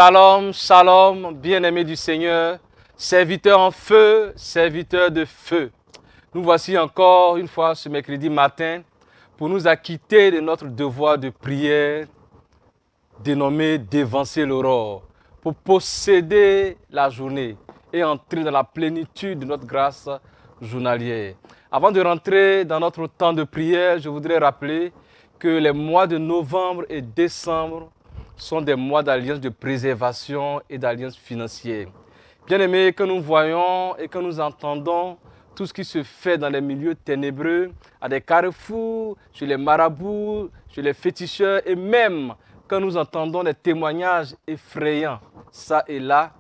Shalom, shalom, bien-aimés du Seigneur, serviteurs en feu, serviteurs de feu. Nous voici encore une fois ce mercredi matin pour nous acquitter de notre devoir de prière dénommé dévancer l'aurore, pour posséder la journée et entrer dans la plénitude de notre grâce journalière. Avant de rentrer dans notre temps de prière, je voudrais rappeler que les mois de novembre et décembre sont des mois d'alliance de préservation et d'alliance financière. Bien-aimés, que nous voyons et que nous entendons tout ce qui se fait dans les milieux ténébreux, à des carrefours, chez les marabouts, chez les féticheurs, et même quand nous entendons des témoignages effrayants, ça et là,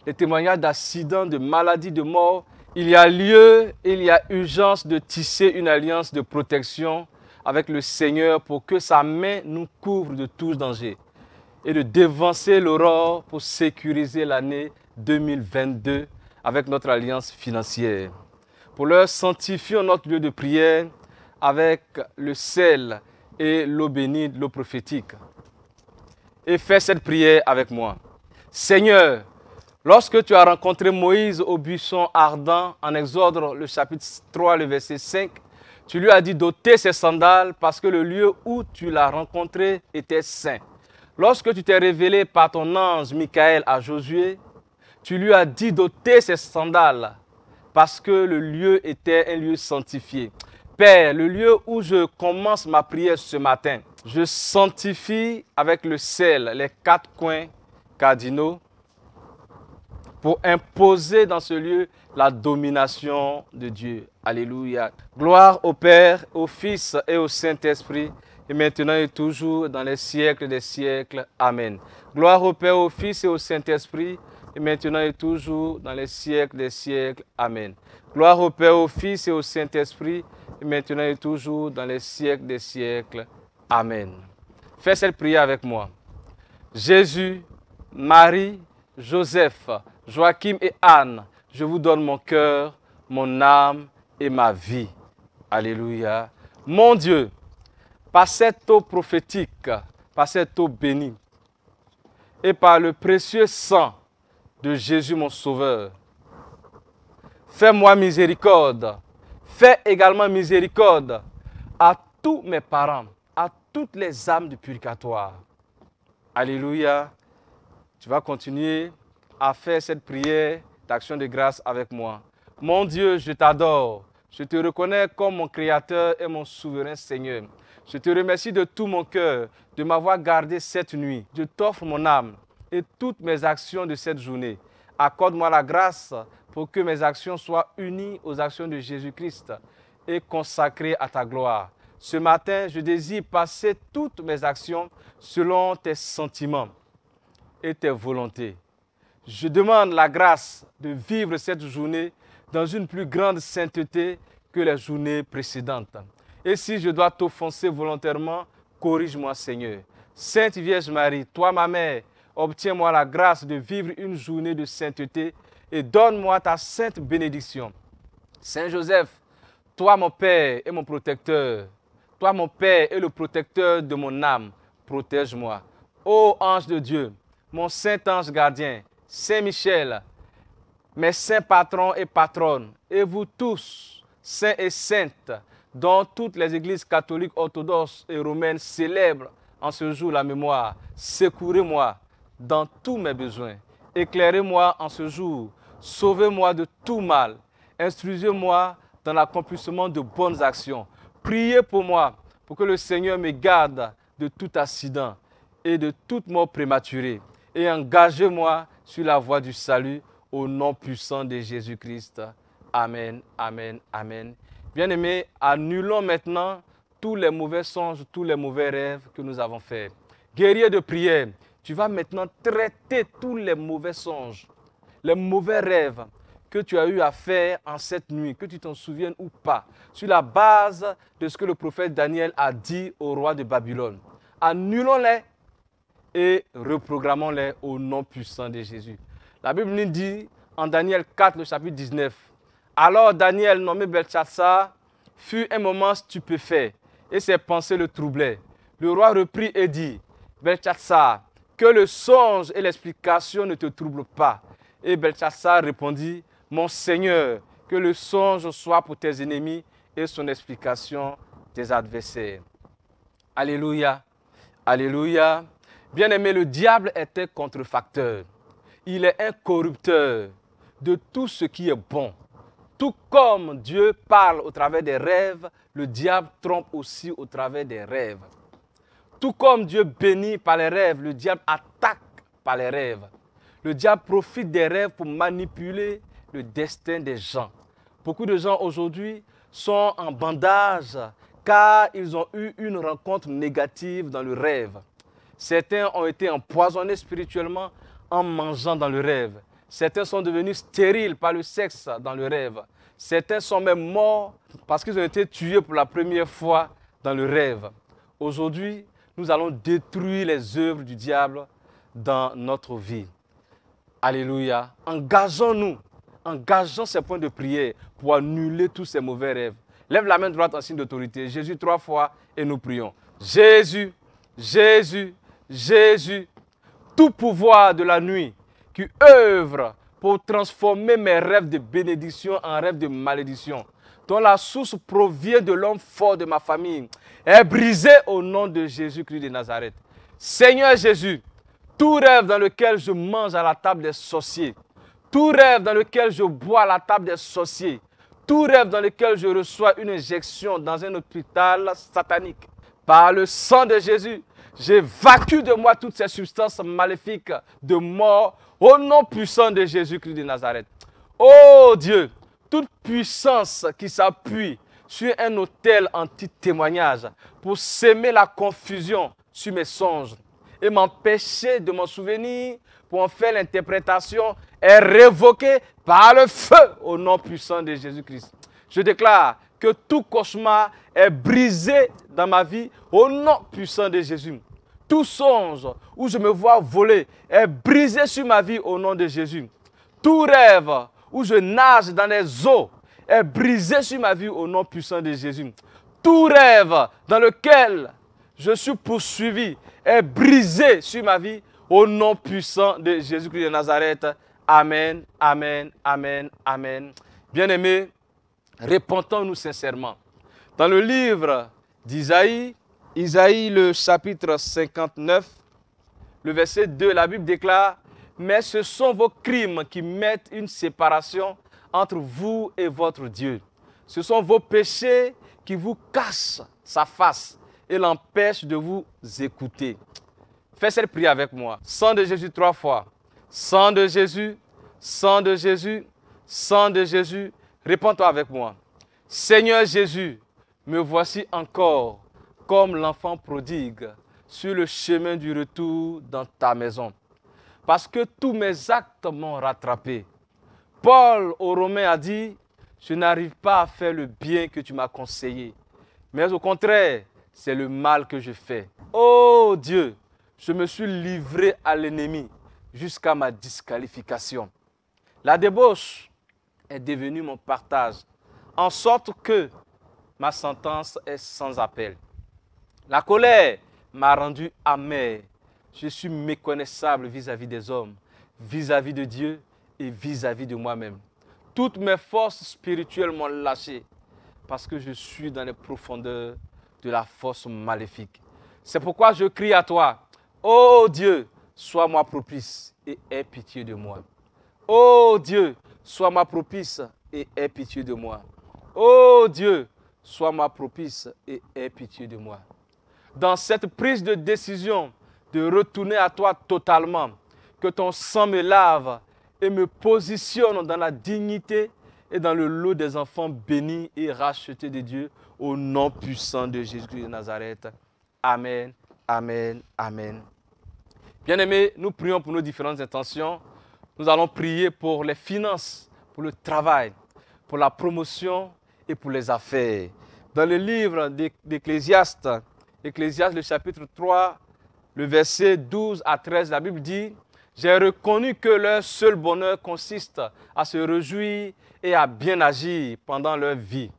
les témoignages d'accidents, de maladies, de morts, il y a lieu, il y a urgence de tisser une alliance de protection avec le Seigneur pour que sa main nous couvre de tous dangers et de dévancer l'aurore pour sécuriser l'année 2022 avec notre alliance financière. Pour l'heure, sanctifions notre lieu de prière avec le sel et l'eau bénite, l'eau prophétique. Et fais cette prière avec moi. Seigneur, lorsque tu as rencontré Moïse au buisson ardent, en Exode, le chapitre 3, le verset 5, tu lui as dit d'ôter ses sandales parce que le lieu où tu l'as rencontré était saint. Lorsque tu t'es révélé par ton ange Michael à Josué, tu lui as dit d'ôter ses sandales parce que le lieu était un lieu sanctifié. Père, le lieu où je commence ma prière ce matin, je sanctifie avec le sel les 4 coins cardinaux pour imposer dans ce lieu la domination de Dieu. Alléluia. Gloire au Père, au Fils et au Saint-Esprit, et maintenant et toujours, dans les siècles des siècles. Amen. Gloire au Père, au Fils et au Saint-Esprit, et maintenant et toujours, dans les siècles des siècles. Amen. Gloire au Père, au Fils et au Saint-Esprit, et maintenant et toujours, dans les siècles des siècles. Amen. Fais cette prière avec moi. Jésus, Marie, Joseph, Joachim et Anne, je vous donne mon cœur, mon âme et ma vie. Alléluia. Mon Dieu, par cette eau prophétique, par cette eau bénie, et par le précieux sang de Jésus mon Sauveur, fais-moi miséricorde. Fais également miséricorde à tous mes parents, à toutes les âmes du purgatoire. Alléluia. Tu vas continuer à faire cette prière d'action de grâce avec moi. Mon Dieu, je t'adore. Je te reconnais comme mon Créateur et mon souverain Seigneur. Je te remercie de tout mon cœur de m'avoir gardé cette nuit. Je t'offre mon âme et toutes mes actions de cette journée. Accorde-moi la grâce pour que mes actions soient unies aux actions de Jésus-Christ et consacrées à ta gloire. Ce matin, je désire passer toutes mes actions selon tes sentiments et tes volontés. Je demande la grâce de vivre cette journée dans une plus grande sainteté que les journées précédentes. Et si je dois t'offenser volontairement, corrige-moi, Seigneur. Sainte Vierge Marie, toi ma mère, obtiens-moi la grâce de vivre une journée de sainteté et donne-moi ta sainte bénédiction. Saint Joseph, toi mon Père et mon protecteur, toi mon Père et le protecteur de mon âme, protège-moi. Ô ange de Dieu, mon saint ange gardien, Saint Michel, mes saints patrons et patronnes, et vous tous, saints et saintes, dont toutes les églises catholiques, orthodoxes et romaines célèbrent en ce jour la mémoire, secourez-moi dans tous mes besoins. Éclairez-moi en ce jour, sauvez-moi de tout mal, instruisez-moi dans l'accomplissement de bonnes actions. Priez pour moi, pour que le Seigneur me garde de tout accident et de toute mort prématurée. Et engagez-moi sur la voie du salut au nom puissant de Jésus-Christ. Amen, amen, amen. Bien-aimés, annulons maintenant tous les mauvais songes, tous les mauvais rêves que nous avons faits. Guerrier de prière, tu vas maintenant traiter tous les mauvais songes, les mauvais rêves que tu as eu à faire en cette nuit, que tu t'en souviennes ou pas, sur la base de ce que le prophète Daniel a dit au roi de Babylone. Annulons-les et reprogrammons-les au nom puissant de Jésus. La Bible nous dit en Daniel 4, le chapitre 19, « Alors Daniel, nommé Beltchassar, fut un moment stupéfait et ses pensées le troublaient. Le roi reprit et dit, « Beltchassar, que le songe et l'explication ne te troublent pas. Et Belchassar répondit, mon Seigneur, que le songe soit pour tes ennemis et son explication tes adversaires. Alléluia, alléluia. Bien-aimé, le diable est un contrefacteur. Il est un corrupteur de tout ce qui est bon. Tout comme Dieu parle au travers des rêves, le diable trompe aussi au travers des rêves. Tout comme Dieu bénit par les rêves, le diable attaque par les rêves. Le diable profite des rêves pour manipuler le destin des gens. Beaucoup de gens aujourd'hui sont en bandage car ils ont eu une rencontre négative dans le rêve. Certains ont été empoisonnés spirituellement en mangeant dans le rêve. Certains sont devenus stériles par le sexe dans le rêve. Certains sont même morts parce qu'ils ont été tués pour la première fois dans le rêve. Aujourd'hui, nous allons détruire les œuvres du diable dans notre vie. Alléluia. Engageons ces points de prière pour annuler tous ces mauvais rêves. Lève la main droite en signe d'autorité. Jésus 3 fois et nous prions. Jésus, Jésus, Jésus, tout pouvoir de la nuit qui œuvre pour transformer mes rêves de bénédiction en rêves de malédiction, dont la source provient de l'homme fort de ma famille, est brisé au nom de Jésus-Christ de Nazareth. Seigneur Jésus, tout rêve dans lequel je mange à la table des sorciers, tout rêve dans lequel je bois à la table des sorciers, tout rêve dans lequel je reçois une injection dans un hôpital satanique, par le sang de Jésus, j'évacue de moi toutes ces substances maléfiques de mort au nom puissant de Jésus-Christ de Nazareth. Oh Dieu, toute puissance qui s'appuie sur un autel anti-témoignage pour s'aimer la confusion sur mes songes et m'empêcher de m'en souvenir pour en faire l'interprétation est révoquée par le feu au nom puissant de Jésus-Christ. Je déclare que tout cauchemar est brisé dans ma vie au nom puissant de Jésus. Tout songe où je me vois voler est brisé sur ma vie au nom de Jésus. Tout rêve où je nage dans les eaux est brisé sur ma vie au nom puissant de Jésus. Tout rêve dans lequel je suis poursuivi est brisé sur ma vie au nom puissant de Jésus-Christ de Nazareth. Amen, amen, amen, amen. Bien-aimés, repentons-nous sincèrement. Dans le livre d'Isaïe, Isaïe le chapitre 59, le verset 2, la Bible déclare « Mais ce sont vos crimes qui mettent une séparation entre vous et votre Dieu. Ce sont vos péchés qui vous cachent sa face et l'empêchent de vous écouter. » Fais cette prière avec moi. Sang de Jésus 3 fois. Sang de Jésus, sang de Jésus, sang de Jésus. Réponds-toi avec moi. Seigneur Jésus, me voici encore comme l'enfant prodigue sur le chemin du retour dans ta maison. Parce que tous mes actes m'ont rattrapé. Paul aux Romains a dit, je n'arrive pas à faire le bien que tu m'as conseillé, mais au contraire, c'est le mal que je fais. Oh Dieu, je me suis livré à l'ennemi jusqu'à ma disqualification. La débauche est devenue mon partage, en sorte que ma sentence est sans appel. La colère m'a rendu amer. Je suis méconnaissable vis-à-vis des hommes, vis-à-vis de Dieu et vis-à-vis de moi-même. Toutes mes forces spirituelles m'ont lâché parce que je suis dans les profondeurs de la force maléfique. C'est pourquoi je crie à toi, ô Dieu, sois-moi propice et aie pitié de moi. Ô Dieu, sois-moi propice et aie pitié de moi. Ô Dieu, sois-moi propice et aie pitié de moi. Dans cette prise de décision de retourner à toi totalement, que ton sang me lave et me positionne dans la dignité et dans le lot des enfants bénis et rachetés de Dieu au nom puissant de Jésus-Christ de Nazareth. Amen, amen, amen. Bien-aimés, nous prions pour nos différentes intentions. Nous allons prier pour les finances, pour le travail, pour la promotion et pour les affaires. Dans le livre d'Ecclésiaste, Ecclésiaste, le chapitre 3, le verset 12 à 13, la Bible dit « J'ai reconnu que leur seul bonheur consiste à se réjouir et à bien agir pendant leur vie.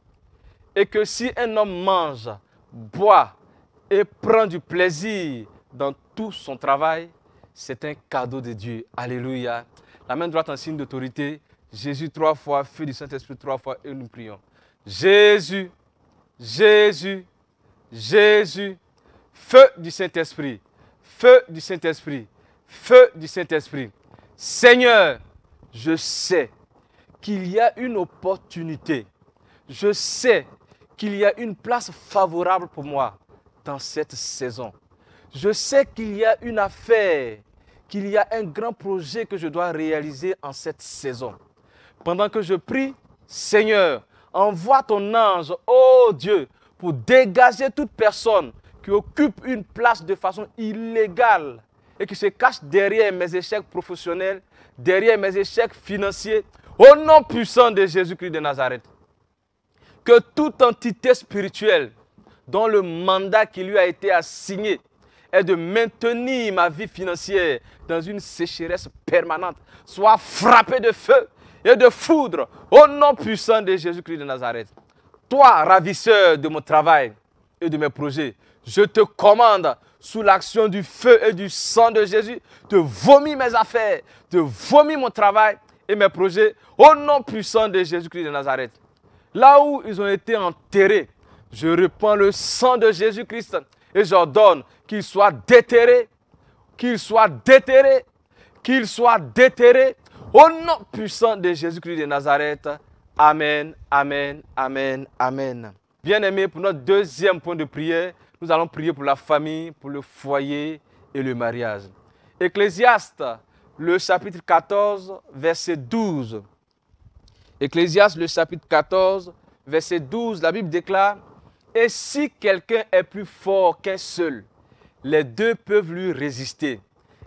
Et que si un homme mange, boit et prend du plaisir dans tout son travail, c'est un cadeau de Dieu. Alléluia. La main droite en signe d'autorité. Jésus 3 fois, feu du Saint-Esprit 3 fois et nous prions. Jésus, Jésus, Jésus, feu du Saint-Esprit, feu du Saint-Esprit, feu du Saint-Esprit. Seigneur, je sais qu'il y a une opportunité. Je sais qu'il y a une place favorable pour moi dans cette saison. Je sais qu'il y a une affaire, qu'il y a un grand projet que je dois réaliser en cette saison. Pendant que je prie, Seigneur, envoie ton ange, oh Dieu, pour dégager toute personne qui occupe une place de façon illégale et qui se cache derrière mes échecs professionnels, derrière mes échecs financiers, au nom puissant de Jésus-Christ de Nazareth. Que toute entité spirituelle dont le mandat qui lui a été assigné est de maintenir ma vie financière dans une sécheresse permanente soit frappée de feu et de foudre au nom puissant de Jésus-Christ de Nazareth. Toi, ravisseur de mon travail et de mes projets, je te commande, sous l'action du feu et du sang de Jésus, de vomir mes affaires, de vomir mon travail et mes projets au nom puissant de Jésus-Christ de Nazareth. Là où ils ont été enterrés, je répands le sang de Jésus-Christ et j'ordonne qu'ils soient déterrés, qu'ils soient déterrés, qu'ils soient déterrés au nom puissant de Jésus-Christ de Nazareth. Amen, amen, amen, amen. Bien-aimés, pour notre deuxième point de prière, nous allons prier pour la famille, pour le foyer et le mariage. Ecclésiaste, le chapitre 14, verset 12. Ecclésiaste, le chapitre 14, verset 12, la Bible déclare « Et si quelqu'un est plus fort qu'un seul, les deux peuvent lui résister.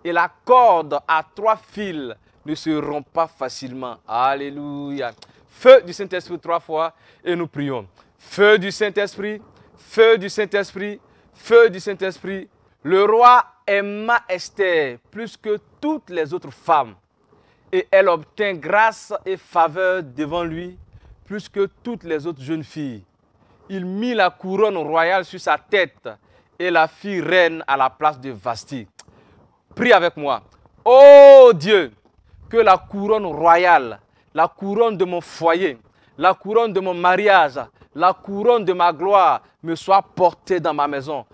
Et la corde à 3 fils ne se rompt pas facilement. » Alléluia. Feu du Saint-Esprit 3 fois et nous prions. Feu du Saint-Esprit, feu du Saint-Esprit, feu du Saint-Esprit. Le roi aima Esther plus que toutes les autres femmes. Et elle obtint grâce et faveur devant lui plus que toutes les autres jeunes filles. Il mit la couronne royale sur sa tête et la fit reine à la place de Vasti. Prie avec moi. Oh Dieu, que la couronne royale, la couronne de mon foyer, la couronne de mon mariage, la couronne de ma gloire me soit portée dans ma maison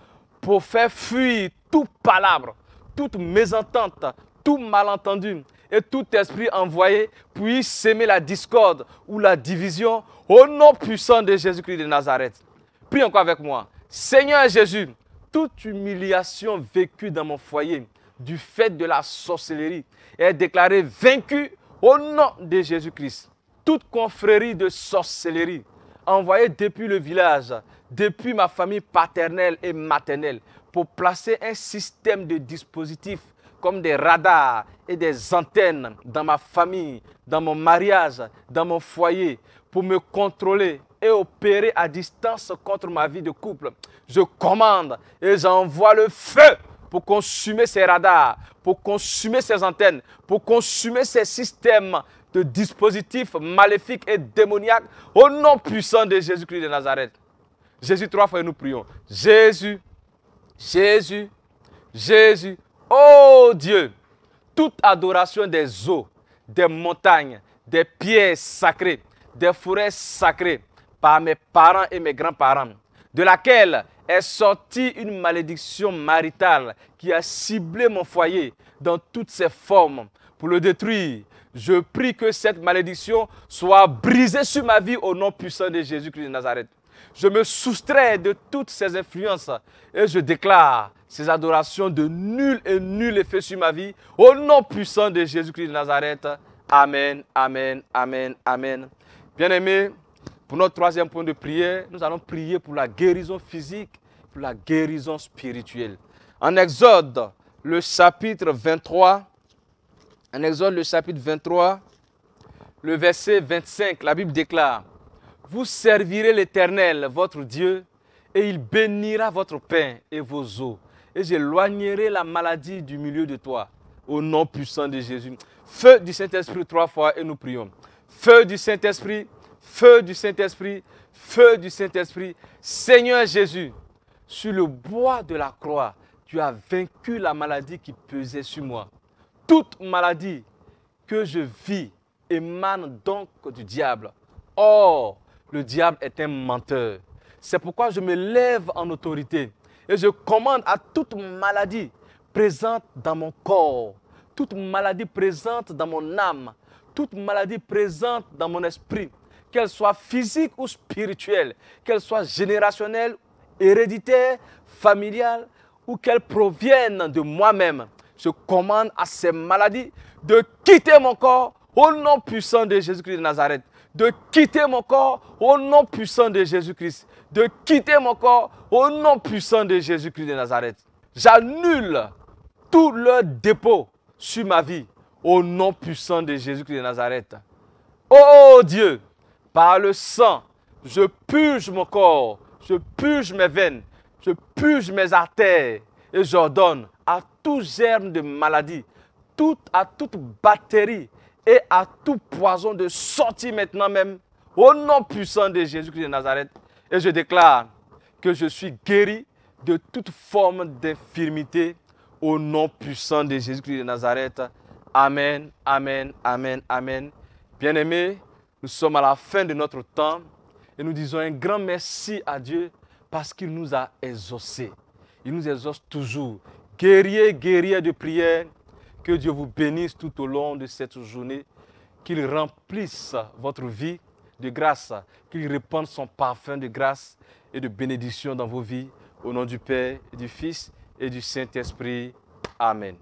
pour faire fuir tout palabre, toute mésentente, tout malentendu et tout esprit envoyé puisse s'aimer la discorde ou la division au nom puissant de Jésus-Christ de Nazareth. Prie encore avec moi. Seigneur Jésus, toute humiliation vécue dans mon foyer du fait de la sorcellerie est déclarée vaincue au nom de Jésus-Christ. Toute confrérie de sorcellerie envoyée depuis le village, depuis ma famille paternelle et maternelle, pour placer un système de dispositifs comme des radars et des antennes dans ma famille, dans mon mariage, dans mon foyer, pour me contrôler et opérer à distance contre ma vie de couple. Je commande et j'envoie le feu pour consumer ces radars, pour consumer ces antennes, pour consumer ces systèmes de dispositifs maléfiques et démoniaques au nom puissant de Jésus-Christ de Nazareth. Jésus 3 fois et nous prions. Jésus, Jésus, Jésus. Oh Dieu, toute adoration des eaux, des montagnes, des pierres sacrées, des forêts sacrées par mes parents et mes grands-parents, de laquelle est sortie une malédiction maritale qui a ciblé mon foyer dans toutes ses formes pour le détruire. Je prie que cette malédiction soit brisée sur ma vie au nom puissant de Jésus-Christ de Nazareth. Je me soustrais de toutes ces influences et je déclare ces adorations de nul effet sur ma vie au nom puissant de Jésus-Christ de Nazareth. Amen, amen, amen, amen. Bien-aimés, pour notre troisième point de prière, nous allons prier pour la guérison physique, pour la guérison spirituelle. En Exode, le chapitre 23, le verset 25, la Bible déclare « Vous servirez l'Éternel, votre Dieu, et il bénira votre pain et vos eaux, et j'éloignerai la maladie du milieu de toi, au nom puissant de Jésus. » Feu du Saint-Esprit 3 fois et nous prions. Feu du Saint-Esprit, feu du Saint-Esprit, feu du Saint-Esprit. Seigneur Jésus, sur le bois de la croix, tu as vaincu la maladie qui pesait sur moi. Toute maladie que je vis émane donc du diable. Or, le diable est un menteur. C'est pourquoi je me lève en autorité et je commande à toute maladie présente dans mon corps, toute maladie présente dans mon âme, toute maladie présente dans mon esprit, qu'elle soit physique ou spirituelle, qu'elle soit générationnelle, héréditaire, familiale ou qu'elle provienne de moi-même. Je commande à ces maladies de quitter mon corps au nom puissant de Jésus-Christ de Nazareth. De quitter mon corps au nom puissant de Jésus-Christ. De quitter mon corps au nom puissant de Jésus-Christ de Nazareth. J'annule tout leur dépôt sur ma vie au nom puissant de Jésus-Christ de Nazareth. Oh Dieu, par le sang, je purge mon corps, je purge mes veines, je purge mes artères et j'ordonne à tout germe de maladie, à toute bactérie et à tout poison de sortir maintenant même au nom puissant de Jésus-Christ de Nazareth. Et je déclare que je suis guéri de toute forme d'infirmité au nom puissant de Jésus-Christ de Nazareth. Amen, amen, amen, amen. Bien-aimés, nous sommes à la fin de notre temps et nous disons un grand merci à Dieu parce qu'il nous a exaucés. Il nous exauce toujours. Guerriers, guerrières de prière, que Dieu vous bénisse tout au long de cette journée, qu'il remplisse votre vie de grâce, qu'il répande son parfum de grâce et de bénédiction dans vos vies. Au nom du Père, et du Fils et du Saint-Esprit. Amen.